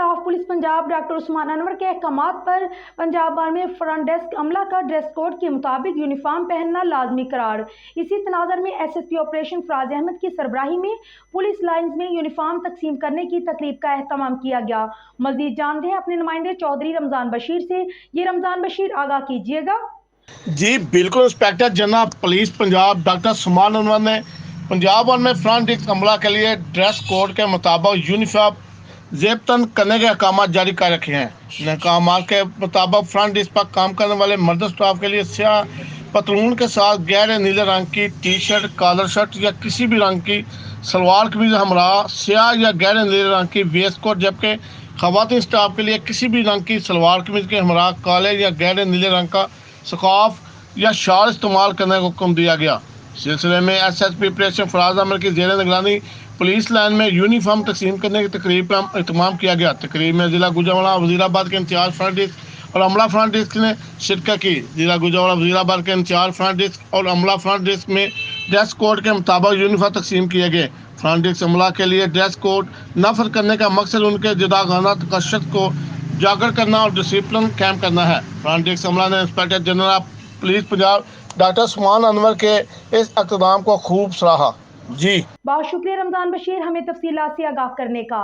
Staff police Punjab doctor Usman Anwar के अहकामात पर पंजाब भर में फ्रंट डेस्क अमला का ड्रेस कोड के मुताबिक यूनिफॉर्म पहनना लाजमी करार। इसी तनाज़र में एसएसपी ऑपरेशन फराज अहमद की सरबराही में पुलिस लाइन्स में यूनिफॉर्म तकसीम करने की तकरीब का एहतमाम किया गया। मजीद जानते हैं अपने नुमाइंदे चौधरी रमजान बशीर से। ये रमजान बशीर आगाह कीजिएगा। जी बिल्कुल, inspector general police Punjab doctor Usman Anwar ने पंजाब भर में फ्रंट डेस्क अमला के लिए ड्रेस कोड के मुताबिक यूनिफॉर्म ज़ेबतन करने के अहकाम जारी कर रखे हैं। इन अहकाम के मुताबिक फ्रंट डेस्क पर काम करने वाले मर्द स्टाफ के लिए स्याह पतलून के साथ गहरे नीले रंग की टी शर्ट, कॉलर शर्ट या किसी भी रंग की सलवार कमीज हमरा स्याह या गहरे नीले रंग की वेस्ट कोट, जबकि खवातीन स्टाफ के लिए किसी भी रंग की सलवार कमीज के हमरा काले या गहरे नीले रंग का स्कार्फ या शाल इस्तेमाल करने को हुक्म दिया गया। सिलसिले में एसएसपी ऑपरेशन फराज अहमद की ज़ेर निगरानी पुलिस लाइन में यूनिफॉर्म तकसीम करने की तकरीब का एहतमाम किया गया। तकरीब में ज़िला गुजरांवाला वज़ीराबाद के इंचार्ज फ्रंट डेस्क और अमला फ्रंट डेस्क ने शिरकत की। ज़िला गुजरांवाला वज़ीराबाद के इंचार्ज फ्रंट डेस्क और अमला फ्रंट डेस्क में ड्रेस कोड के मुताबिक यूनिफॉर्म तकसीम किए गए। फ्रंट डेस्क अमला के लिए ड्रेस कोड नफर करने का मकसद उनके जुदागाना तकश्शुस को उजागर करना और डिसिप्लिन कायम करना है। फ्रंट डेस्क अमला ने inspector general police Punjab doctor Usman Anwar के इस इक़दाम को खूब सराहा। जी बहुत शुक्रिया रमजान बशीर हमें तफसीलात से आगाह करने का।